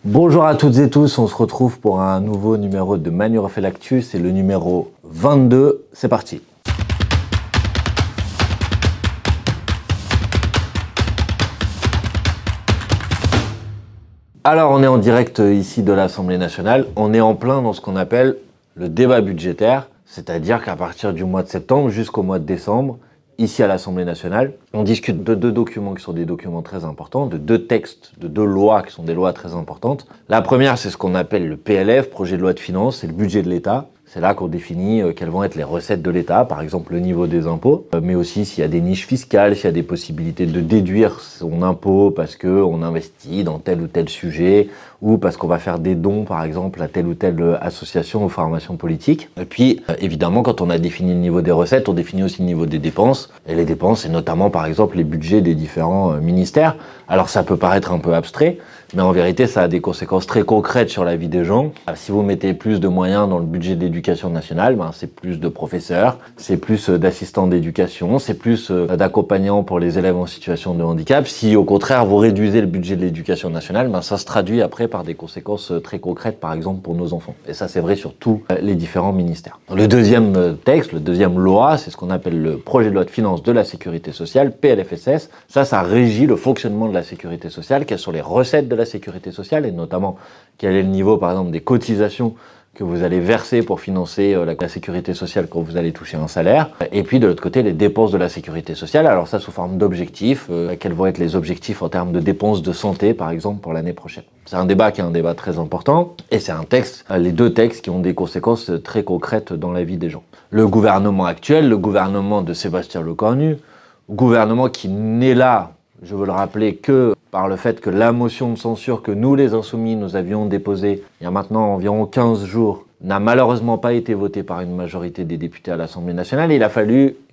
Bonjour à toutes et tous, on se retrouve pour un nouveau numéro de Manu refait l'actu, c'est le numéro 22, c'est parti. Alors on est en direct ici de l'Assemblée nationale, on est en plein dans ce qu'on appelle le débat budgétaire, c'est-à-dire qu'à partir du mois de septembre jusqu'au mois de décembre, ici à l'Assemblée nationale, on discute de deux documents qui sont des documents très importants, de deux textes, de deux lois qui sont des lois très importantes. La première, c'est ce qu'on appelle le PLF, projet de loi de finances, c'est le budget de l'État. C'est là qu'on définit quelles vont être les recettes de l'État, par exemple le niveau des impôts, mais aussi s'il y a des niches fiscales, s'il y a des possibilités de déduire son impôt parce qu'on investit dans tel ou tel sujet, ou parce qu'on va faire des dons, par exemple, à telle ou telle association ou formation politique. Et puis, évidemment, quand on a défini le niveau des recettes, on définit aussi le niveau des dépenses. Et les dépenses, c'est notamment, par exemple, les budgets des différents ministères. Alors, ça peut paraître un peu abstrait, mais en vérité, ça a des conséquences très concrètes sur la vie des gens. Si vous mettez plus de moyens dans le budget de l'éducation nationale, c'est plus de professeurs, c'est plus d'assistants d'éducation, c'est plus d'accompagnants pour les élèves en situation de handicap. Si au contraire, vous réduisez le budget de l'éducation nationale, ça se traduit après par des conséquences très concrètes, par exemple pour nos enfants. Et ça, c'est vrai sur tous les différents ministères. Le deuxième texte, le deuxième loi, c'est ce qu'on appelle le projet de loi de finances de la sécurité sociale, PLFSS. Ça régit le fonctionnement de la sécurité sociale, quelles sont les recettes de la sécurité sociale, et notamment quel est le niveau, par exemple, des cotisations que vous allez verser pour financer la sécurité sociale quand vous allez toucher un salaire. Et puis de l'autre côté, les dépenses de la sécurité sociale. Alors ça sous forme d'objectifs. Quels vont être les objectifs en termes de dépenses de santé, par exemple, pour l'année prochaine. C'est un débat qui est un débat très important. Et c'est un texte, les deux textes qui ont des conséquences très concrètes dans la vie des gens. Le gouvernement actuel, le gouvernement de Sébastien Lecornu, gouvernement qui n'est là, je veux le rappeler, que par le fait que la motion de censure que nous, les Insoumis, nous avions déposée il y a maintenant environ 15 jours, n'a malheureusement pas été votée par une majorité des députés à l'Assemblée nationale. Il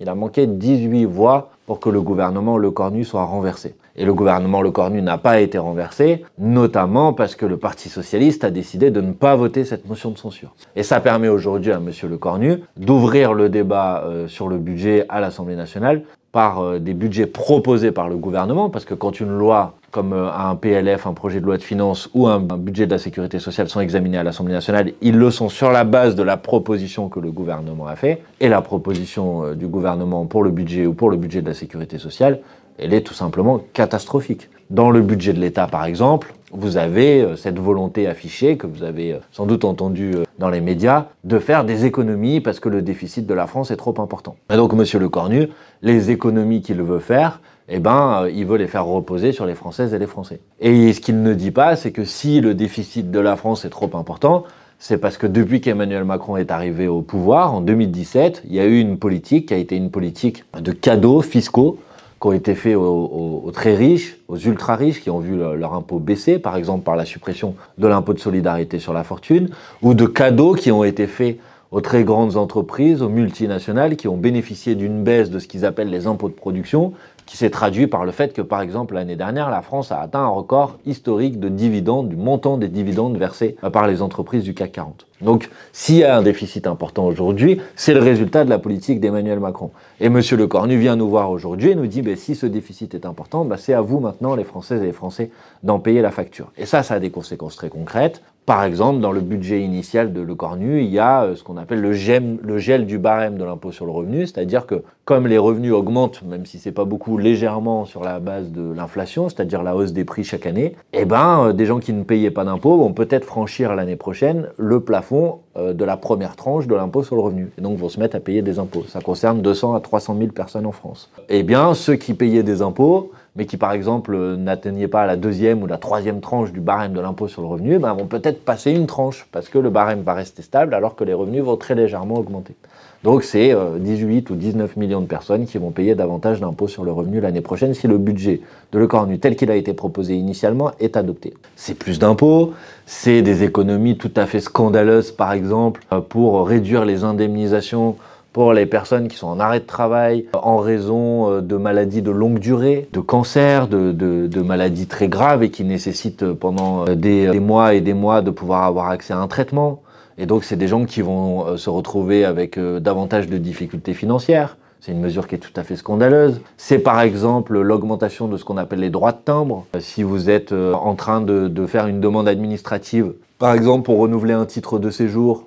a manqué 18 voix pour que le gouvernement Lecornu soit renversé. Et le gouvernement Lecornu n'a pas été renversé, notamment parce que le Parti socialiste a décidé de ne pas voter cette motion de censure. Et ça permet aujourd'hui à M. Lecornu d'ouvrir le débat sur le budget à l'Assemblée nationale par des budgets proposés par le gouvernement, parce que quand une loi comme un PLF, un projet de loi de finances ou un budget de la sécurité sociale sont examinés à l'Assemblée nationale, ils le sont sur la base de la proposition que le gouvernement a fait, et la proposition du gouvernement pour le budget ou pour le budget de la sécurité sociale, elle est tout simplement catastrophique. Dans le budget de l'État, par exemple, vous avez cette volonté affichée, que vous avez sans doute entendu dans les médias, de faire des économies parce que le déficit de la France est trop important. Et donc, M. Lecornu, les économies qu'il veut faire, il veut les faire reposer sur les Françaises et les Français. Et ce qu'il ne dit pas, c'est que si le déficit de la France est trop important, c'est parce que depuis qu'Emmanuel Macron est arrivé au pouvoir, en 2017, il y a eu une politique qui a été une politique de cadeaux fiscaux qui ont été faits aux très riches, aux ultra riches, qui ont vu leur impôt baisser, par exemple par la suppression de l'impôt de solidarité sur la fortune, ou de cadeaux qui ont été faits aux très grandes entreprises, aux multinationales, qui ont bénéficié d'une baisse de ce qu'ils appellent les impôts de production, qui s'est traduit par le fait que, par exemple, l'année dernière, la France a atteint un record historique de dividendes, du montant des dividendes versés par les entreprises du CAC 40. Donc, s'il y a un déficit important aujourd'hui, c'est le résultat de la politique d'Emmanuel Macron. Et M. Lecornu vient nous voir aujourd'hui et nous dit, si ce déficit est important, c'est à vous maintenant, les Françaises et les Français, d'en payer la facture. Et ça a des conséquences très concrètes. Par exemple, dans le budget initial de Lecornu, il y a ce qu'on appelle le gel du barème de l'impôt sur le revenu, c'est-à-dire que comme les revenus augmentent, même si c'est pas beaucoup, légèrement sur la base de l'inflation, c'est-à-dire la hausse des prix chaque année, des gens qui ne payaient pas d'impôt vont peut-être franchir l'année prochaine le plafond de la première tranche de l'impôt sur le revenu, et donc vont se mettre à payer des impôts. Ça concerne 200 à 300 000 personnes en France. Ceux qui payaient des impôts, mais qui par exemple n'atteignaient pas la deuxième ou la troisième tranche du barème de l'impôt sur le revenu, vont peut-être passer une tranche, parce que le barème va rester stable alors que les revenus vont très légèrement augmenter. Donc c'est 18 ou 19 millions de personnes qui vont payer davantage d'impôts sur le revenu l'année prochaine si le budget de Lecornu tel qu'il a été proposé initialement est adopté. C'est plus d'impôts, c'est des économies tout à fait scandaleuses par exemple pour réduire les indemnisations pour les personnes qui sont en arrêt de travail en raison de maladies de longue durée, de cancers, de maladies très graves et qui nécessitent pendant des mois et des mois de pouvoir avoir accès à un traitement. Et donc c'est des gens qui vont se retrouver avec davantage de difficultés financières. C'est une mesure qui est tout à fait scandaleuse. C'est par exemple l'augmentation de ce qu'on appelle les droits de timbre. Si vous êtes en train de faire une demande administrative, par exemple pour renouveler un titre de séjour,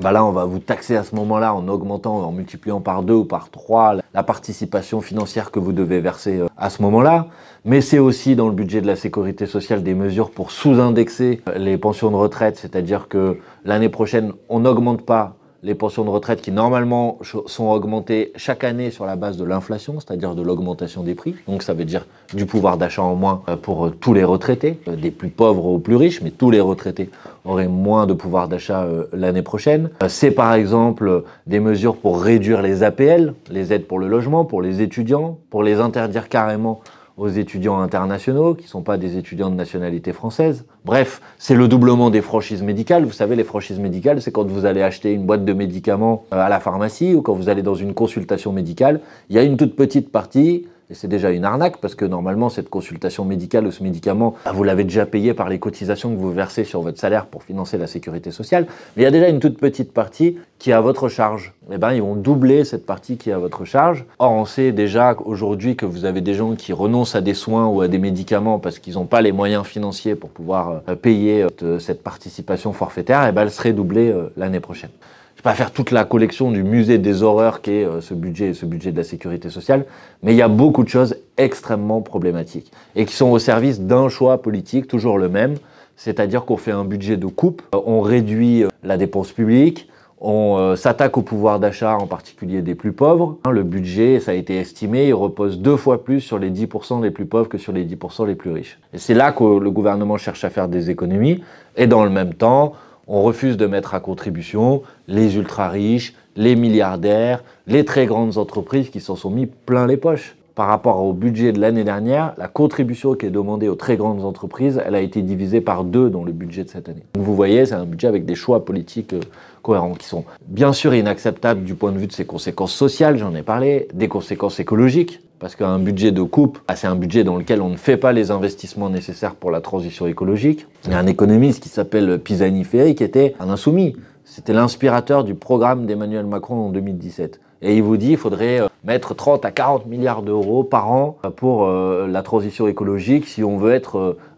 bah là, on va vous taxer à ce moment-là en augmentant, en multipliant par 2 ou par 3 la participation financière que vous devez verser à ce moment-là. Mais c'est aussi dans le budget de la sécurité sociale des mesures pour sous-indexer les pensions de retraite, c'est-à-dire que l'année prochaine, on n'augmente pas les pensions de retraite qui normalement sont augmentées chaque année sur la base de l'inflation, c'est-à-dire de l'augmentation des prix. Donc ça veut dire du pouvoir d'achat en moins pour tous les retraités, des plus pauvres aux plus riches, mais tous les retraités auraient moins de pouvoir d'achat l'année prochaine. C'est par exemple des mesures pour réduire les APL, les aides pour le logement, pour les étudiants, pour les interdire carrément aux étudiants internationaux, qui ne sont pas des étudiants de nationalité française. Bref, c'est le doublement des franchises médicales. Vous savez, les franchises médicales, c'est quand vous allez acheter une boîte de médicaments à la pharmacie ou quand vous allez dans une consultation médicale, il y a une toute petite partie, et c'est déjà une arnaque parce que normalement, cette consultation médicale ou ce médicament, vous l'avez déjà payé par les cotisations que vous versez sur votre salaire pour financer la sécurité sociale. Mais il y a déjà une toute petite partie qui est à votre charge. Eh ben, ils vont doubler cette partie qui est à votre charge. Or, on sait déjà aujourd'hui que vous avez des gens qui renoncent à des soins ou à des médicaments parce qu'ils n'ont pas les moyens financiers pour pouvoir payer cette participation forfaitaire. Eh ben, elle serait doublée l'année prochaine. Je ne vais pas faire toute la collection du musée des horreurs qu'est ce budget de la sécurité sociale, mais il y a beaucoup de choses extrêmement problématiques et qui sont au service d'un choix politique, toujours le même, c'est-à-dire qu'on fait un budget de coupe, on réduit la dépense publique, on s'attaque au pouvoir d'achat, en particulier des plus pauvres. Le budget, ça a été estimé, il repose 2 fois plus sur les 10% les plus pauvres que sur les 10% les plus riches. Et c'est là que le gouvernement cherche à faire des économies, et dans le même temps, on refuse de mettre à contribution les ultra-riches, les milliardaires, les très grandes entreprises qui s'en sont mis plein les poches. Par rapport au budget de l'année dernière, la contribution qui est demandée aux très grandes entreprises, elle a été divisée par 2 dans le budget de cette année. Donc vous voyez, c'est un budget avec des choix politiques cohérents qui sont bien sûr inacceptables du point de vue de ses conséquences sociales, j'en ai parlé, des conséquences écologiques, parce qu'un budget de coupe, c'est un budget dans lequel on ne fait pas les investissements nécessaires pour la transition écologique. Il y a un économiste qui s'appelle Pisani-Ferry qui était un insoumis. C'était l'inspirateur du programme d'Emmanuel Macron en 2017. Et il vous dit qu'il faudrait mettre 30 à 40 milliards d'euros par an pour la transition écologique si on veut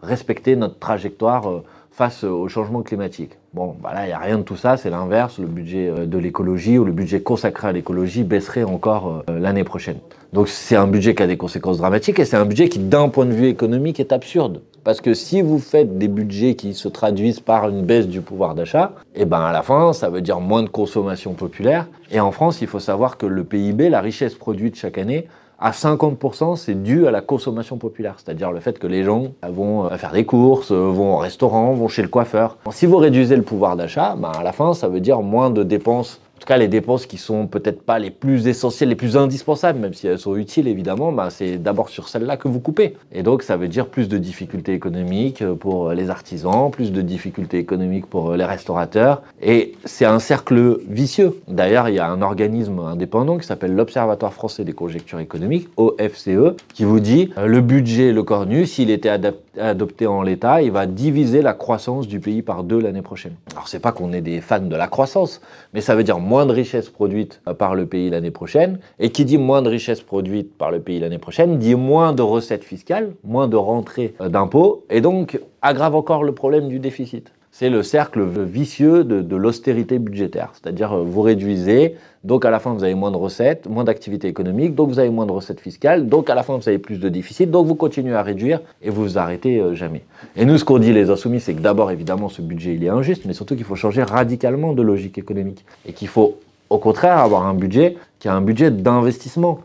respecter notre trajectoire face au changement climatique. Bon, bah là, il n'y a rien de tout ça, c'est l'inverse. Le budget de l'écologie ou le budget consacré à l'écologie baisserait encore l'année prochaine. Donc c'est un budget qui a des conséquences dramatiques et c'est un budget qui, d'un point de vue économique, est absurde. Parce que si vous faites des budgets qui se traduisent par une baisse du pouvoir d'achat, et ben à la fin, ça veut dire moins de consommation populaire. Et en France, il faut savoir que le PIB, la richesse produite chaque année, à 50%, c'est dû à la consommation populaire. C'est-à-dire le fait que les gens vont faire des courses, vont au restaurant, vont chez le coiffeur. Si vous réduisez le pouvoir d'achat, ben à la fin, ça veut dire moins de dépenses. En tout cas, les dépenses qui sont peut-être pas les plus essentielles, les plus indispensables, même si elles sont utiles évidemment, bah, c'est d'abord sur celles-là que vous coupez. Et donc, ça veut dire plus de difficultés économiques pour les artisans, plus de difficultés économiques pour les restaurateurs. Et c'est un cercle vicieux. D'ailleurs, il y a un organisme indépendant qui s'appelle l'Observatoire français des conjonctures économiques, OFCE, qui vous dit le budget Le Cornu, s'il était adopté en l'état, il va diviser la croissance du pays par 2 l'année prochaine. Alors, c'est pas qu'on est des fans de la croissance, mais ça veut dire moins de richesses produites par le pays l'année prochaine. Et qui dit moins de richesses produites par le pays l'année prochaine, dit moins de recettes fiscales, moins de rentrées d'impôts, et donc aggrave encore le problème du déficit. C'est le cercle vicieux de l'austérité budgétaire. C'est-à-dire vous réduisez, donc à la fin vous avez moins de recettes, moins d'activité économique, donc vous avez moins de recettes fiscales, donc à la fin vous avez plus de déficit, donc vous continuez à réduire et vous vous arrêtez jamais. Et nous ce qu'on dit les insoumis, c'est que d'abord évidemment ce budget il est injuste, mais surtout qu'il faut changer radicalement de logique économique. Et qu'il faut au contraire avoir un budget qui a un budget d'investissement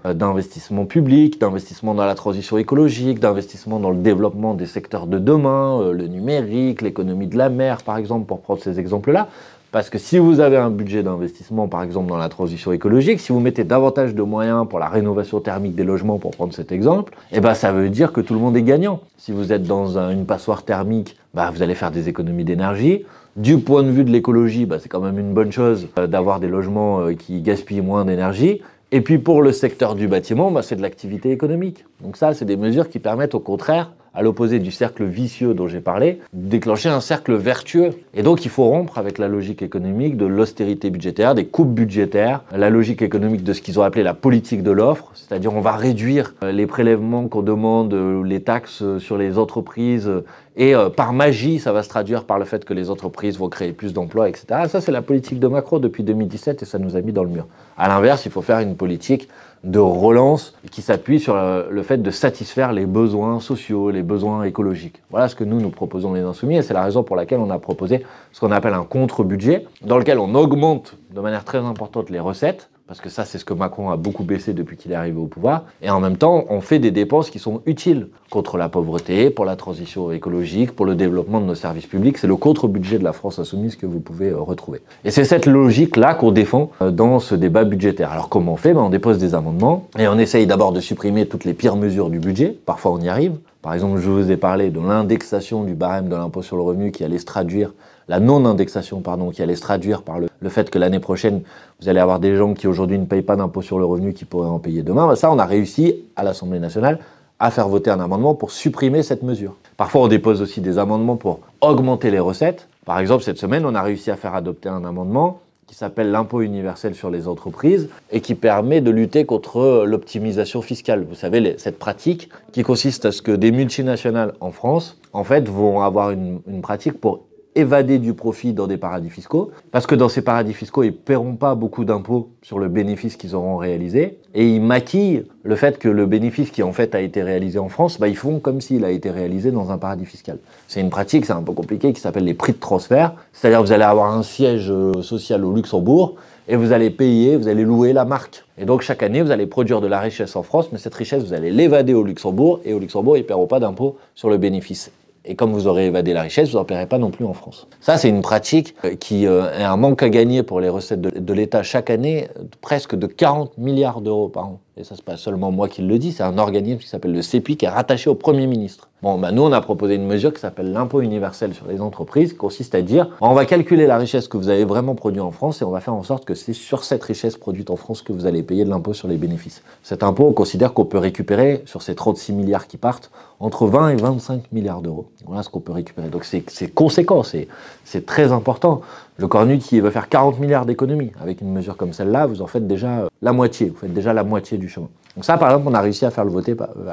public, d'investissement dans la transition écologique, d'investissement dans le développement des secteurs de demain, le numérique, l'économie de la mer par exemple, pour prendre ces exemples-là. Parce que si vous avez un budget d'investissement, par exemple, dans la transition écologique, si vous mettez davantage de moyens pour la rénovation thermique des logements, pour prendre cet exemple, eh ben, ça veut dire que tout le monde est gagnant. Si vous êtes dans une passoire thermique, bah, vous allez faire des économies d'énergie. Du point de vue de l'écologie, bah, c'est quand même une bonne chose d'avoir des logements qui gaspillent moins d'énergie. Et puis pour le secteur du bâtiment, bah, c'est de l'activité économique. Donc ça, c'est des mesures qui permettent au contraire à l'opposé du cercle vicieux dont j'ai parlé, déclencher un cercle vertueux. Et donc il faut rompre avec la logique économique de l'austérité budgétaire, des coupes budgétaires, la logique économique de ce qu'ils ont appelé la politique de l'offre, c'est-à-dire on va réduire les prélèvements qu'on demande, les taxes sur les entreprises, et par magie, ça va se traduire par le fait que les entreprises vont créer plus d'emplois, etc. Ça, c'est la politique de Macron depuis 2017 et ça nous a mis dans le mur. À l'inverse, il faut faire une politique de relance qui s'appuie sur le fait de satisfaire les besoins sociaux, les besoins écologiques. Voilà ce que nous proposons les Insoumis et c'est la raison pour laquelle on a proposé ce qu'on appelle un contre-budget dans lequel on augmente de manière très importante les recettes, parce que ça, c'est ce que Macron a beaucoup baissé depuis qu'il est arrivé au pouvoir. Et en même temps, on fait des dépenses qui sont utiles contre la pauvreté, pour la transition écologique, pour le développement de nos services publics. C'est le contre-budget de la France insoumise que vous pouvez retrouver. Et c'est cette logique-là qu'on défend dans ce débat budgétaire. Alors comment on fait? On dépose des amendements et on essaye d'abord de supprimer toutes les pires mesures du budget. Parfois, on y arrive. Par exemple, je vous ai parlé de l'indexation du barème de l'impôt sur le revenu qui allait se traduire, la non-indexation, pardon, qui allait se traduire par le fait que l'année prochaine, vous allez avoir des gens qui aujourd'hui ne payent pas d'impôt sur le revenu qui pourraient en payer demain. Ça, on a réussi à l'Assemblée nationale à faire voter un amendement pour supprimer cette mesure. Parfois, on dépose aussi des amendements pour augmenter les recettes. Par exemple, cette semaine, on a réussi à faire adopter un amendement qui s'appelle l'impôt universel sur les entreprises et qui permet de lutter contre l'optimisation fiscale. Vous savez, cette pratique qui consiste à ce que des multinationales en France, en fait, vont avoir une pratique pour évader du profit dans des paradis fiscaux, parce que dans ces paradis fiscaux, ils ne paieront pas beaucoup d'impôts sur le bénéfice qu'ils auront réalisé, et ils maquillent le fait que le bénéfice qui en fait a été réalisé en France, ils font comme s'il a été réalisé dans un paradis fiscal. C'est une pratique, c'est un peu compliqué, qui s'appelle les prix de transfert, c'est-à-dire que vous allez avoir un siège social au Luxembourg, et vous allez payer, vous allez louer la marque. Et donc chaque année, vous allez produire de la richesse en France, mais cette richesse, vous allez l'évader au Luxembourg, et au Luxembourg, ils ne paieront pas d'impôts sur le bénéfice. Et comme vous aurez évadé la richesse, vous n'en paierez pas non plus en France. Ça, c'est une pratique qui est un manque à gagner pour les recettes de l'État chaque année, presque de 40 milliards d'euros par an. Et ça, c'est pas seulement moi qui le dis, c'est un organisme qui s'appelle le CEPI, qui est rattaché au Premier ministre. Bon, nous, on a proposé une mesure qui s'appelle l'impôt universel sur les entreprises, qui consiste à dire, on va calculer la richesse que vous avez vraiment produite en France et on va faire en sorte que c'est sur cette richesse produite en France que vous allez payer de l'impôt sur les bénéfices. Cet impôt, on considère qu'on peut récupérer, sur ces 36 milliards qui partent, entre 20 et 25 milliards d'euros. Voilà ce qu'on peut récupérer. Donc c'est conséquent, c'est très important. Le Cornu qui veut faire 40 milliards d'économies, avec une mesure comme celle-là, vous en faites déjà la moitié. Vous faites déjà la moitié du chemin. Donc ça, par exemple, on a réussi à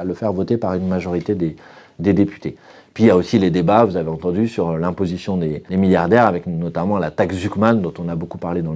le faire voter par une majorité des députés. Puis il y a aussi les débats, vous avez entendu, sur l'imposition des milliardaires, avec notamment la taxe Zuckman, dont on a beaucoup parlé dans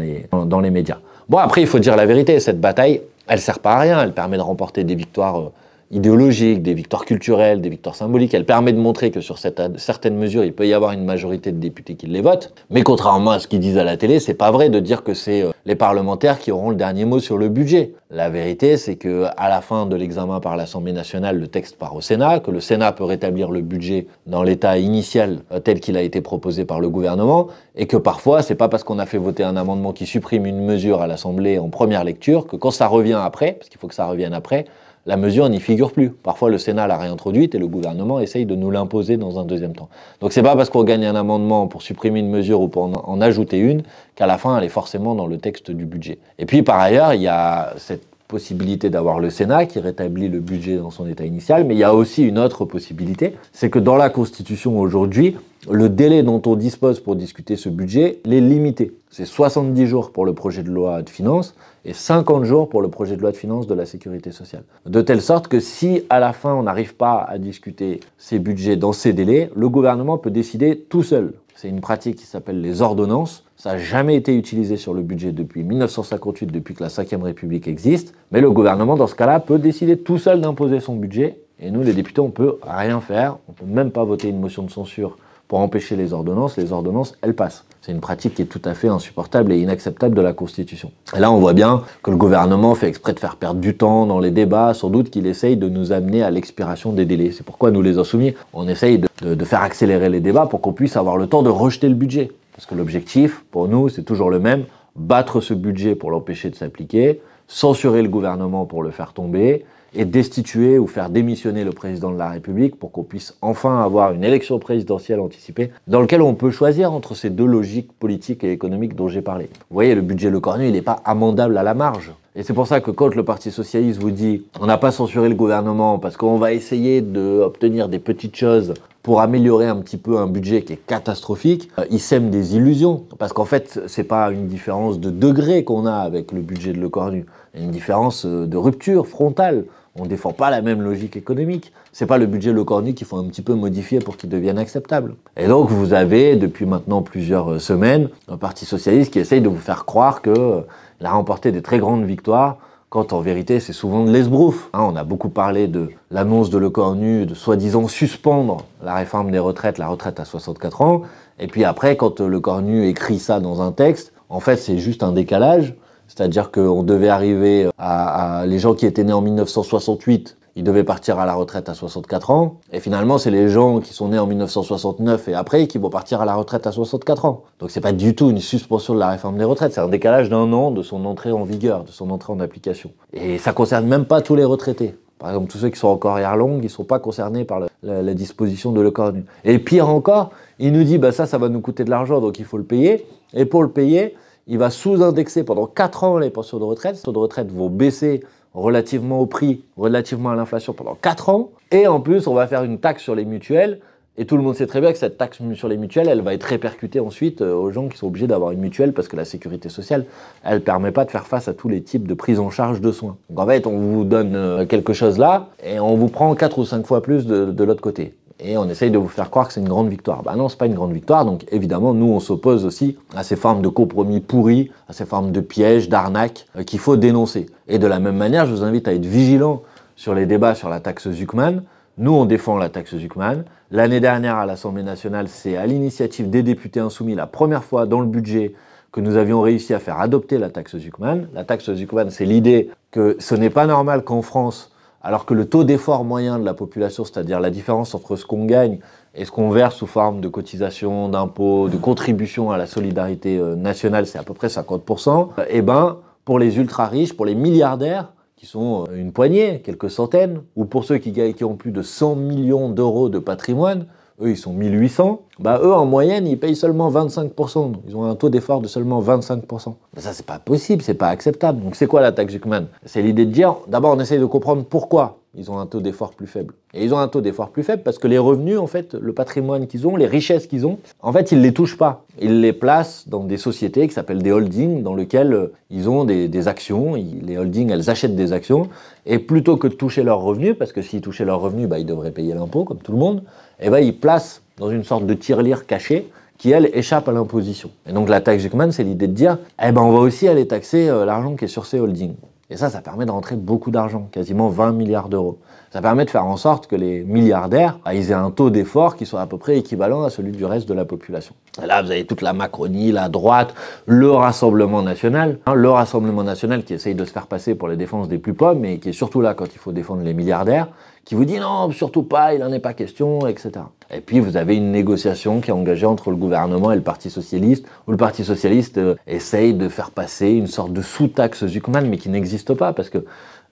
les médias. Bon, après, il faut dire la vérité, cette bataille, elle sert pas à rien, elle permet de remporter des victoires idéologiques, des victoires culturelles, des victoires symboliques. Elle permet de montrer que sur certaines mesures, il peut y avoir une majorité de députés qui les votent. Mais contrairement à ce qu'ils disent à la télé, c'est pas vrai de dire que c'est les parlementaires qui auront le dernier mot sur le budget. La vérité, c'est que à la fin de l'examen par l'Assemblée nationale, le texte part au Sénat, que le Sénat peut rétablir le budget dans l'état initial tel qu'il a été proposé par le gouvernement, et que parfois, c'est pas parce qu'on a fait voter un amendement qui supprime une mesure à l'Assemblée en première lecture que quand ça revient après, parce qu'il faut que ça revienne après, la mesure n'y figure plus. Parfois, le Sénat l'a réintroduite et le gouvernement essaye de nous l'imposer dans un deuxième temps. Donc, c'est pas parce qu'on gagne un amendement pour supprimer une mesure ou pour en ajouter une qu'à la fin, elle est forcément dans le texte du budget. Et puis, par ailleurs, il y a cette possibilité d'avoir le Sénat qui rétablit le budget dans son état initial, mais il y a aussi une autre possibilité, c'est que dans la Constitution aujourd'hui, le délai dont on dispose pour discuter ce budget est limité. C'est 70 jours pour le projet de loi de finances et 50 jours pour le projet de loi de finances de la sécurité sociale. De telle sorte que si à la fin on n'arrive pas à discuter ces budgets dans ces délais, le gouvernement peut décider tout seul. C'est une pratique qui s'appelle les ordonnances. Ça n'a jamais été utilisé sur le budget depuis 1958, depuis que la Ve République existe. Mais le gouvernement, dans ce cas-là, peut décider tout seul d'imposer son budget. Et nous, les députés, on ne peut rien faire. On ne peut même pas voter une motion de censure pour empêcher les ordonnances. Les ordonnances, elles passent. C'est une pratique qui est tout à fait insupportable et inacceptable de la Constitution. Et là, on voit bien que le gouvernement fait exprès de faire perdre du temps dans les débats, sans doute qu'il essaye de nous amener à l'expiration des délais. C'est pourquoi nous, les Insoumis, on essaye de faire accélérer les débats pour qu'on puisse avoir le temps de rejeter le budget. Parce que l'objectif, pour nous, c'est toujours le même, battre ce budget pour l'empêcher de s'appliquer, censurer le gouvernement pour le faire tomber, et destituer ou faire démissionner le président de la République pour qu'on puisse enfin avoir une élection présidentielle anticipée dans laquelle on peut choisir entre ces deux logiques politiques et économiques dont j'ai parlé. Vous voyez, le budget Lecornu, il n'est pas amendable à la marge. Et c'est pour ça que quand le Parti socialiste vous dit on n'a pas censuré le gouvernement parce qu'on va essayer d'obtenir des petites choses pour améliorer un petit peu un budget qui est catastrophique, ils sèment des illusions. Parce qu'en fait, c'est pas une différence de degré qu'on a avec le budget de Lecornu. Il y a une différence de rupture frontale. On ne défend pas la même logique économique. C'est pas le budget Lecornu qu'il faut un petit peu modifier pour qu'il devienne acceptable. Et donc vous avez, depuis maintenant plusieurs semaines, un Parti socialiste qui essaye de vous faire croire qu'il a remporté des très grandes victoires, quand en vérité c'est souvent de l'esbrouf. On a beaucoup parlé de l'annonce de Lecornu de soi-disant suspendre la réforme des retraites, la retraite à 64 ans, et puis après quand Lecornu écrit ça dans un texte, en fait c'est juste un décalage. C'est-à-dire qu'on devait arriver à les gens qui étaient nés en 1968, ils devaient partir à la retraite à 64 ans. Et finalement, c'est les gens qui sont nés en 1969 et après qui vont partir à la retraite à 64 ans. Donc c'est pas du tout une suspension de la réforme des retraites, c'est un décalage d'1 an de son entrée en vigueur, de son entrée en application. Et ça concerne même pas tous les retraités. Par exemple, tous ceux qui sont en carrière longue, ils ne sont pas concernés par la disposition de Lecornu. Et pire encore, il nous dit ça va nous coûter de l'argent, donc il faut le payer. Et pour le payer, il va sous-indexer pendant 4 ans les pensions de retraite. Les pensions de retraite vont baisser relativement au prix, relativement à l'inflation pendant 4 ans. Et en plus, on va faire une taxe sur les mutuelles. Et tout le monde sait très bien que cette taxe sur les mutuelles, elle va être répercutée ensuite aux gens qui sont obligés d'avoir une mutuelle parce que la sécurité sociale, elle ne permet pas de faire face à tous les types de prise en charge de soins. Donc en fait, on vous donne quelque chose là et on vous prend 4 ou 5 fois plus de l'autre côté. Et on essaye de vous faire croire que c'est une grande victoire. Non, c'est pas une grande victoire. Donc évidemment, nous, on s'oppose aussi à ces formes de compromis pourris, à ces formes de pièges, d'arnaques qu'il faut dénoncer. Et de la même manière, je vous invite à être vigilant sur les débats sur la taxe Zuckman. Nous, on défend la taxe Zuckman. L'année dernière, à l'Assemblée nationale, c'est à l'initiative des députés insoumis, la première fois dans le budget, que nous avions réussi à faire adopter la taxe Zuckman. La taxe Zuckman, c'est l'idée que ce n'est pas normal qu'en France, alors que le taux d'effort moyen de la population, c'est-à-dire la différence entre ce qu'on gagne et ce qu'on verse sous forme de cotisations, d'impôts, de contributions à la solidarité nationale, c'est à peu près 50%, pour les ultra-riches, pour les milliardaires, qui sont une poignée, quelques centaines, ou pour ceux qui ont plus de 100 millions d'euros de patrimoine, eux ils sont 1800, eux en moyenne ils payent seulement 25%, donc ils ont un taux d'effort de seulement 25%. Ça c'est pas possible, c'est pas acceptable. Donc c'est quoi la taxe Zuckman? C'est l'idée de dire, d'abord on essaye de comprendre pourquoi ils ont un taux d'effort plus faible. Et ils ont un taux d'effort plus faible parce que les revenus, en fait, le patrimoine qu'ils ont, les richesses qu'ils ont, en fait ils les touchent pas. Ils les placent dans des sociétés qui s'appellent des holdings, dans lesquelles ils ont des actions, les holdings elles achètent des actions, et plutôt que de toucher leurs revenus, parce que s'ils touchaient leurs revenus, ils devraient payer l'impôt comme tout le monde, ils placent dans une sorte de tirelire cachée qui, elle, échappe à l'imposition. Et donc la taxe Zuckman, c'est l'idée de dire, on va aussi aller taxer l'argent qui est sur ces holdings. Et ça permet de rentrer beaucoup d'argent, quasiment 20 milliards d'euros. Ça permet de faire en sorte que les milliardaires, ils aient un taux d'effort qui soit à peu près équivalent à celui du reste de la population. Et là, vous avez toute la Macronie, la droite, le Rassemblement national. Le Rassemblement national qui essaye de se faire passer pour la défense des plus pauvres, mais qui est surtout là quand il faut défendre les milliardaires, qui vous dit non, surtout pas, il n'en est pas question, etc. Et puis vous avez une négociation qui est engagée entre le gouvernement et le Parti socialiste, où le Parti socialiste essaye de faire passer une sorte de sous-taxe Zuckman, mais qui n'existe pas, parce que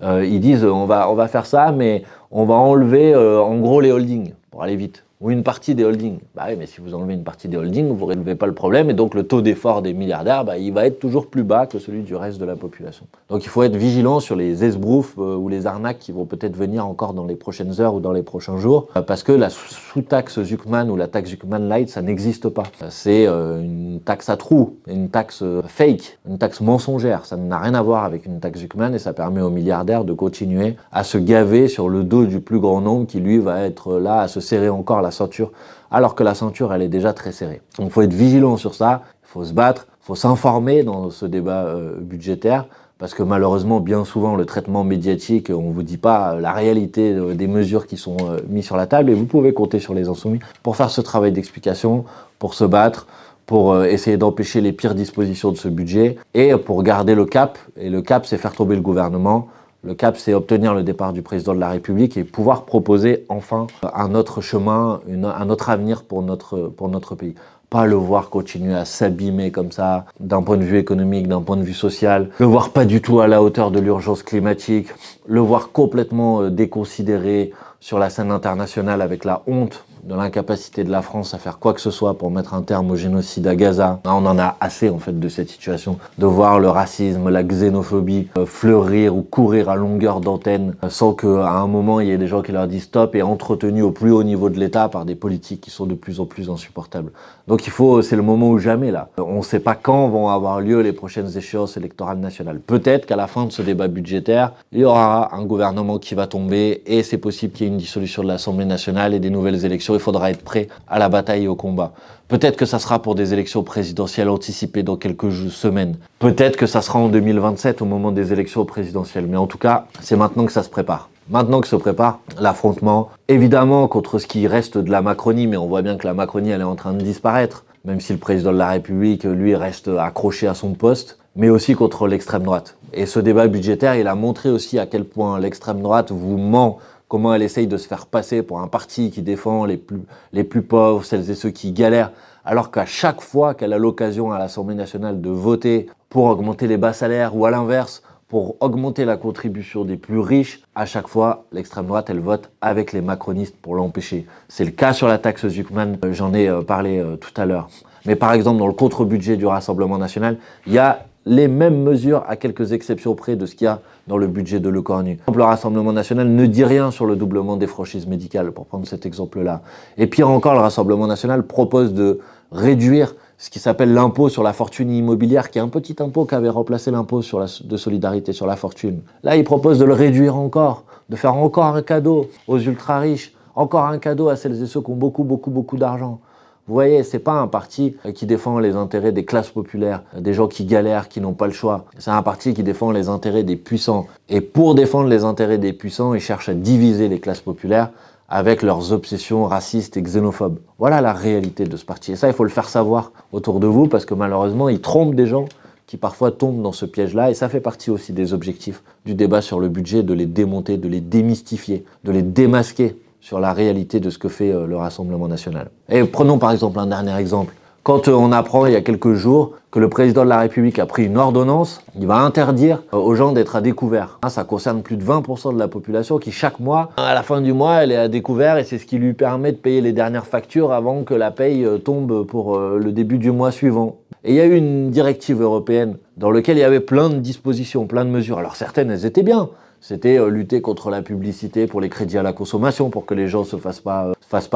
ils disent on va faire ça, mais on va enlever en gros les holdings, pour aller vite. Ou une partie des holdings. Oui, mais si vous enlevez une partie des holdings, vous ne résolvez pas le problème, et donc le taux d'effort des milliardaires, il va être toujours plus bas que celui du reste de la population. Donc il faut être vigilant sur les esbroufs ou les arnaques qui vont peut-être venir encore dans les prochaines heures ou dans les prochains jours, parce que la sous-taxe Zuckman ou la taxe Zuckman Light, ça n'existe pas. C'est une taxe à trous, une taxe fake, une taxe mensongère. Ça n'a rien à voir avec une taxe Zuckman, et ça permet aux milliardaires de continuer à se gaver sur le dos du plus grand nombre qui, lui, va être là à se serrer encore la ceinture, alors que la ceinture, elle est déjà très serrée. Donc il faut être vigilant sur ça, il faut se battre, il faut s'informer dans ce débat budgétaire, parce que malheureusement, bien souvent, le traitement médiatique, on ne vous dit pas la réalité des mesures qui sont mises sur la table, et vous pouvez compter sur les Insoumis pour faire ce travail d'explication, pour se battre, pour essayer d'empêcher les pires dispositions de ce budget, et pour garder le cap. Et le cap, c'est faire tomber le gouvernement. Le cap, c'est obtenir le départ du président de la République et pouvoir proposer enfin un autre chemin, un autre avenir pour notre pays. pas le voir continuer à s'abîmer comme ça, d'un point de vue économique, d'un point de vue social, le voir pas du tout à la hauteur de l'urgence climatique, le voir complètement déconsidéré sur la scène internationale avec la honte de l'incapacité de la France à faire quoi que ce soit pour mettre un terme au génocide à Gaza. On en a assez en fait de cette situation, de voir le racisme, la xénophobie fleurir ou courir à longueur d'antenne sans qu'à un moment il y ait des gens qui leur disent stop et entretenus au plus haut niveau de l'État par des politiques qui sont de plus en plus insupportables. Donc c'est le moment ou jamais là. On ne sait pas quand vont avoir lieu les prochaines échéances électorales nationales. Peut-être qu'à la fin de ce débat budgétaire, il y aura un gouvernement qui va tomber et c'est possible qu'il y ait une dissolution de l'Assemblée nationale et des nouvelles élections. Il faudra être prêt à la bataille et au combat. Peut-être que ça sera pour des élections présidentielles anticipées dans quelques semaines. Peut-être que ça sera en 2027 au moment des élections présidentielles. Mais en tout cas, c'est maintenant que ça se prépare. Maintenant que se prépare l'affrontement, évidemment contre ce qui reste de la Macronie, mais on voit bien que la Macronie, elle est en train de disparaître, même si le président de la République, lui, reste accroché à son poste, mais aussi contre l'extrême droite. Et ce débat budgétaire, il a montré aussi à quel point l'extrême droite vous ment, comment elle essaye de se faire passer pour un parti qui défend les plus pauvres, celles et ceux qui galèrent, alors qu'à chaque fois qu'elle a l'occasion à l'Assemblée nationale de voter pour augmenter les bas salaires ou à l'inverse, pour augmenter la contribution des plus riches, à chaque fois, l'extrême droite, elle vote avec les macronistes pour l'empêcher. C'est le cas sur la taxe Zuckman, j'en ai parlé tout à l'heure. Mais par exemple, dans le contre-budget du Rassemblement national, il y a les mêmes mesures à quelques exceptions près de ce qu'il y a dans le budget de Le Cornu. Le Rassemblement national ne dit rien sur le doublement des franchises médicales, pour prendre cet exemple-là. Et pire encore, le Rassemblement national propose de réduire ce qui s'appelle l'impôt sur la fortune immobilière, qui est un petit impôt qui avait remplacé l'impôt de solidarité sur la fortune. Là, il propose de le réduire encore, de faire encore un cadeau aux ultra-riches, encore un cadeau à celles et ceux qui ont beaucoup d'argent. Vous voyez, c'est pas un parti qui défend les intérêts des classes populaires, des gens qui galèrent, qui n'ont pas le choix. C'est un parti qui défend les intérêts des puissants. Et pour défendre les intérêts des puissants, ils cherchent à diviser les classes populaires avec leurs obsessions racistes et xénophobes. Voilà la réalité de ce parti. Et ça, il faut le faire savoir autour de vous parce que malheureusement, ils trompent des gens qui parfois tombent dans ce piège-là. Et ça fait partie aussi des objectifs du débat sur le budget, de les démonter, de les démystifier, de les démasquer sur la réalité de ce que fait le Rassemblement national. Et prenons par exemple un dernier exemple. Quand on apprend il y a quelques jours que le président de la République a pris une ordonnance, il va interdire aux gens d'être à découvert. Ça concerne plus de 20% de la population qui chaque mois, à la fin du mois, elle est à découvert et c'est ce qui lui permet de payer les dernières factures avant que la paye tombe pour le début du mois suivant. Et il y a eu une directive européenne dans laquelle il y avait plein de dispositions, plein de mesures. Alors certaines, elles étaient bien. C'était lutter contre la publicité pour les crédits à la consommation, pour que les gens ne se fassent pas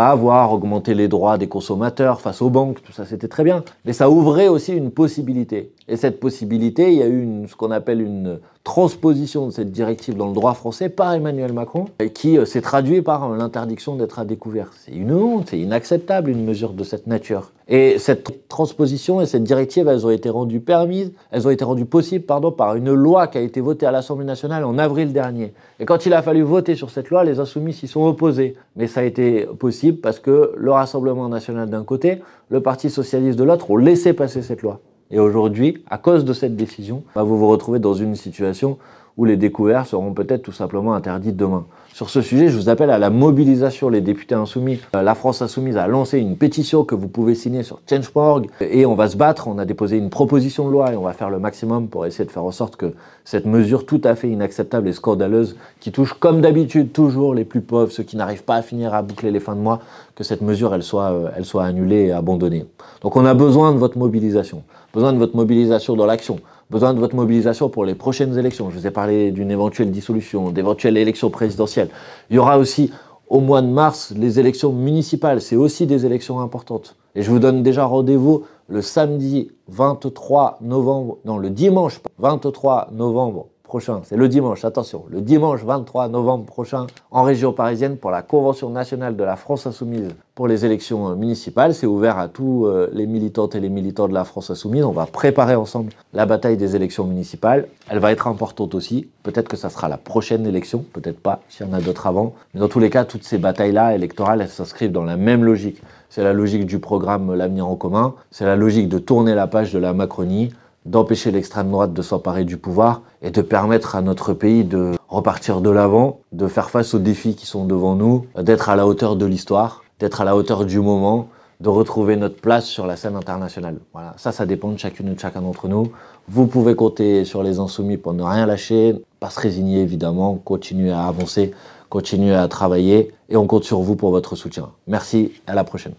avoir, augmenter les droits des consommateurs face aux banques, tout ça c'était très bien. Mais ça ouvrait aussi une possibilité. Et cette possibilité, il y a eu ce qu'on appelle une transposition de cette directive dans le droit français par Emmanuel Macron, qui s'est traduit par l'interdiction d'être à découvert. C'est une honte, c'est inacceptable une mesure de cette nature. Et cette transposition et cette directive, elles ont été rendues possibles par une loi qui a été votée à l'Assemblée nationale en avril dernier. Et quand il a fallu voter sur cette loi, les Insoumis s'y sont opposés. Mais ça a été possible parce que le Rassemblement national d'un côté, le Parti socialiste de l'autre ont laissé passer cette loi. Et aujourd'hui, à cause de cette décision, vous vous retrouvez dans une situation où les découvertes seront peut-être tout simplement interdites demain. Sur ce sujet, je vous appelle à la mobilisation. Les députés insoumis, la France insoumise a lancé une pétition que vous pouvez signer sur Change.org et on va se battre. On a déposé une proposition de loi et on va faire le maximum pour essayer de faire en sorte que cette mesure tout à fait inacceptable et scandaleuse qui touche comme d'habitude toujours les plus pauvres, ceux qui n'arrivent pas à finir à boucler les fins de mois, que cette mesure elle soit annulée et abandonnée. Donc on a besoin de votre mobilisation dans l'action. Besoin de votre mobilisation pour les prochaines élections. Je vous ai parlé d'une éventuelle dissolution, d'éventuelles élections présidentielles. Il y aura aussi, au mois de mars, les élections municipales. C'est aussi des élections importantes. Et je vous donne déjà rendez-vous le samedi 23 novembre, non, le dimanche 23 novembre prochain. C'est le dimanche, attention, le dimanche 23 novembre prochain en région parisienne pour la Convention nationale de la France insoumise pour les élections municipales. C'est ouvert à tous les militantes et les militants de la France insoumise. On va préparer ensemble la bataille des élections municipales. Elle va être importante aussi. Peut-être que ça sera la prochaine élection, peut-être pas, s'il y en a d'autres avant. Mais dans tous les cas, toutes ces batailles-là électorales, elles s'inscrivent dans la même logique. C'est la logique du programme L'Avenir en commun. C'est la logique de tourner la page de la Macronie, d'empêcher l'extrême droite de s'emparer du pouvoir et de permettre à notre pays de repartir de l'avant, de faire face aux défis qui sont devant nous, d'être à la hauteur de l'histoire, d'être à la hauteur du moment, de retrouver notre place sur la scène internationale. Voilà, ça dépend de chacune et de chacun d'entre nous. Vous pouvez compter sur les Insoumis pour ne rien lâcher, pas se résigner évidemment, continuer à avancer, continuer à travailler et on compte sur vous pour votre soutien. Merci, à la prochaine.